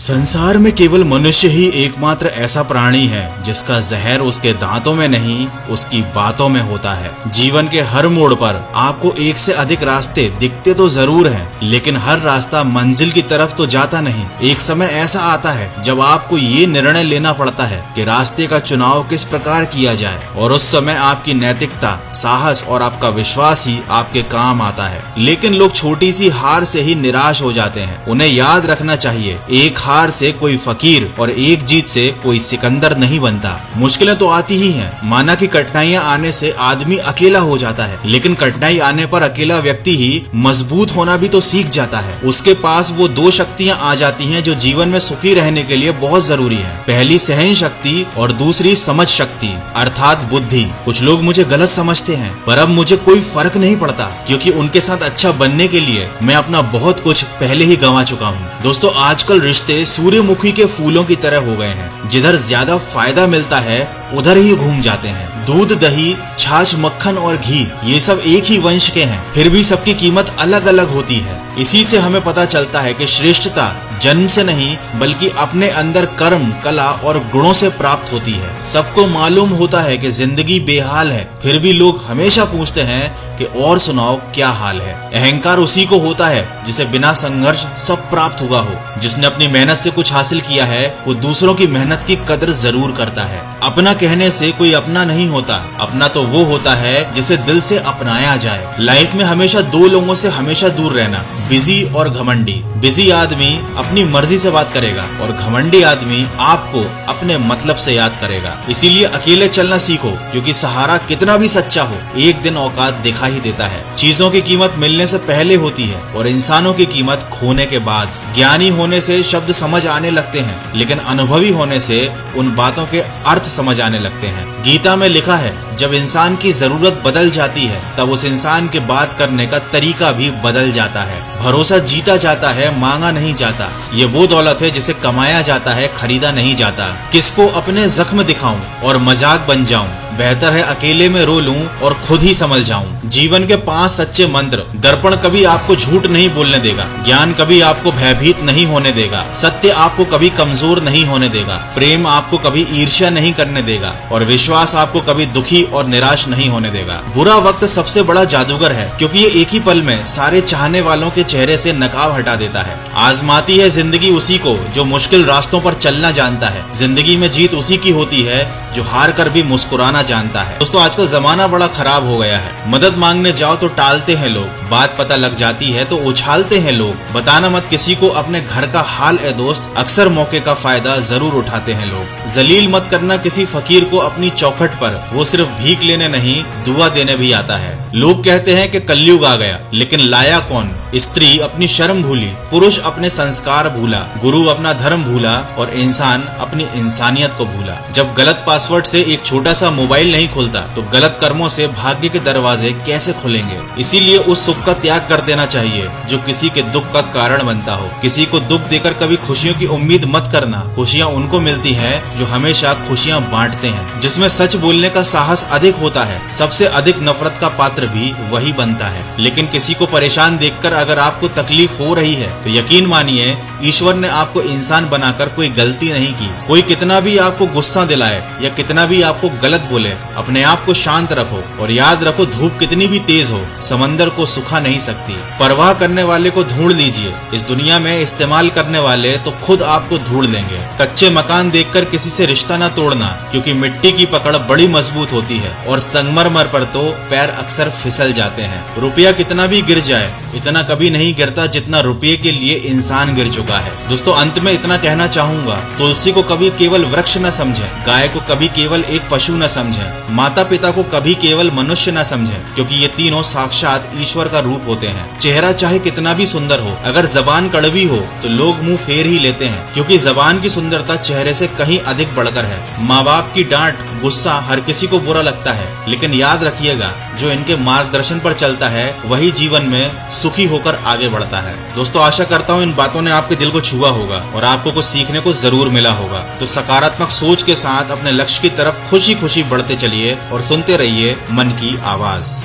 संसार में केवल मनुष्य ही एकमात्र ऐसा प्राणी है जिसका जहर उसके दांतों में नहीं उसकी बातों में होता है। जीवन के हर मोड़ पर आपको एक से अधिक रास्ते दिखते तो जरूर हैं, लेकिन हर रास्ता मंजिल की तरफ तो जाता नहीं। एक समय ऐसा आता है जब आपको ये निर्णय लेना पड़ता है कि रास्ते का चुनाव किस प्रकार किया जाए, और उस समय आपकी नैतिकता, साहस और आपका विश्वास ही आपके काम आता है। लेकिन लोग छोटी सी हार से ही निराश हो जाते हैं। उन्हें याद रखना चाहिए, एक हार से कोई फकीर और एक जीत से कोई सिकंदर नहीं बनता। मुश्किलें तो आती ही हैं, माना कि कठिनाइयां आने से आदमी अकेला हो जाता है, लेकिन कठिनाई आने पर अकेला व्यक्ति ही मजबूत होना भी तो सीख जाता है। उसके पास वो दो शक्तियां आ जाती हैं जो जीवन में सुखी रहने के लिए बहुत जरूरी है। पहली सहन शक्ति और दूसरी समझ शक्ति अर्थात बुद्धि। कुछ लोग मुझे गलत समझते हैं, पर अब मुझे कोई फर्क नहीं पड़ता, क्योंकि उनके साथ अच्छा बनने के लिए मैं अपना बहुत कुछ पहले ही गंवा चुका हूँ। दोस्तों, आजकल रिश्ते सूर्यमुखी के फूलों की तरह हो गए हैं। जिधर ज्यादा फायदा मिलता है उधर ही घूम जाते हैं। दूध, दही, छाछ, मक्खन और घी ये सब एक ही वंश के हैं, फिर भी सबकी कीमत अलग अलग होती है। इसी से हमें पता चलता है कि श्रेष्ठता जन्म से नहीं बल्कि अपने अंदर कर्म, कला और गुणों से प्राप्त होती है। सबको मालूम होता है कि जिंदगी बेहाल है, फिर भी लोग हमेशा पूछते हैं कि और सुनाओ क्या हाल है। अहंकार उसी को होता है जिसे बिना संघर्ष सब प्राप्त हुआ हो। जिसने अपनी मेहनत से कुछ हासिल किया है वो दूसरों की मेहनत की कदर जरूर करता है। अपना कहने से कोई अपना नहीं होता, अपना तो वो होता है जिसे दिल से अपनाया जाए। लाइफ में हमेशा दो लोगों से हमेशा दूर रहना, बिजी और घमंडी। बिजी आदमी अपनी मर्जी से बात करेगा और घमंडी आदमी आपको अपने मतलब से याद करेगा। इसीलिए अकेले चलना सीखो, क्योंकि सहारा कितना भी सच्चा हो एक दिन औकात दिखा ही देता है। चीजों की कीमत मिलने से पहले होती है और इंसानों की कीमत खोने के बाद। ज्ञानी होने से शब्द समझ आने लगते हैं, लेकिन अनुभवी होने से उन बातों के अर्थ समझ आने लगते हैं। गीता में लिखा है, जब इंसान की जरूरत बदल जाती है तब उस इंसान के बात करने का तरीका भी बदल जाता है। भरोसा जीता जाता है, मांगा नहीं जाता। ये वो दौलत है जिसे कमाया जाता है, खरीदा नहीं जाता। किसको अपने जख्म दिखाऊं और मजाक बन जाऊं, बेहतर है अकेले में रो लूं और खुद ही संभल जाऊं। जीवन के 5 सच्चे मंत्र। दर्पण कभी आपको झूठ नहीं बोलने देगा, ज्ञान कभी आपको भयभीत नहीं होने देगा, सत्य आपको कभी कमजोर नहीं होने देगा, प्रेम आपको कभी ईर्ष्या नहीं करने देगा, और विश्वास आपको कभी दुखी और निराश नहीं होने देगा। बुरा वक्त सबसे बड़ा जादूगर है, क्योंकि ये एक ही पल में सारे चाहने वालों के चेहरे से नकाब हटा देता है। आजमाती है जिंदगी उसी को जो मुश्किल रास्तों पर चलना जानता है। जिंदगी में जीत उसी की होती है जो हार कर भी मुस्कुराना जानता है। दोस्तों, आजकल जमाना बड़ा खराब हो गया है। मदद मांगने जाओ तो टालते हैं लोग, बात पता लग जाती है तो उछालते हैं लोग। बताना मत किसी को अपने घर का हाल ए दोस्त, अक्सर मौके का फायदा जरूर उठाते हैं लोग। जलील मत करना किसी फकीर को अपनी चौखट पर, वो सिर्फ भीख लेने नहीं दुआ देने भी आता है। लोग कहते हैं कि कलयुग आ गया, लेकिन लाया कौन? स्त्री अपनी शर्म भूली, पुरुष अपने संस्कार भूला, गुरु अपना धर्म भूला और इंसान अपनी इंसानियत को भूला। जब गलत पासवर्ड से एक छोटा सा मोबाइल नहीं खुलता तो गलत कर्मों से भाग्य के दरवाजे कैसे खुलेंगे? इसीलिए उस सुख का त्याग कर देना चाहिए जो किसी के दुख का कारण बनता हो। किसी को दुख देकर कभी खुशियों की उम्मीद मत करना। खुशियाँ उनको मिलती हैं जो हमेशा खुशियाँ बांटते हैं। जिसमें सच बोलने का साहस अधिक होता है, सबसे अधिक नफरत का पात्र भी वही बनता है। लेकिन किसी को परेशान देखकर अगर आपको तकलीफ हो रही है तो यकीन मानिए ईश्वर ने आपको इंसान बनाकर कोई गलती नहीं की। कोई कितना भी आपको गुस्सा दिलाए या कितना भी आपको गलत बोले, अपने आप को शांत रखो और याद रखो, धूप कितनी भी तेज हो समंदर को सुखा नहीं सकती। परवाह करने वाले को ढूंढ लीजिए, इस दुनिया में इस्तेमाल करने वाले तो खुद आपको ढूंढ लेंगे। कच्चे मकान देखकर किसी से रिश्ता न तोड़ना, क्योंकि मिट्टी की पकड़ बड़ी मजबूत होती है और संगमरमर पर तो पैर अक्सर फिसल जाते हैं। रुपया कितना भी गिर जाए इतना कभी नहीं गिरता जितना रुपये के लिए इंसान गिर चुका है। दोस्तों, अंत में इतना कहना चाहूंगा, तुलसी को कभी केवल वृक्ष न समझें, गाय को कभी केवल एक पशु न समझें, माता पिता को कभी केवल मनुष्य न समझें, क्योंकि ये तीनों साक्षात ईश्वर का रूप होते हैं। चेहरा चाहे कितना भी सुंदर हो, अगर जबान कड़वी हो तो लोग मुंह फेर ही लेते हैं, क्योंकि जबान की सुंदरता चेहरे से कहीं अधिक बढ़कर है। माँ बाप की डांट, गुस्सा हर किसी को बुरा लगता है, लेकिन याद रखिएगा, जो इनके मार्गदर्शन पर चलता है वही जीवन में सुखी होकर आगे बढ़ता है। दोस्तों, आशा करता हूँ इन बातों ने आपके दिल को छुआ होगा और आपको कुछ सीखने को जरूर मिला होगा। तो सकारात्मक सोच के साथ अपने लक्ष्य की तरफ खुशी खुशी बढ़ते चलिए और सुनते रहिए मन की आवाज।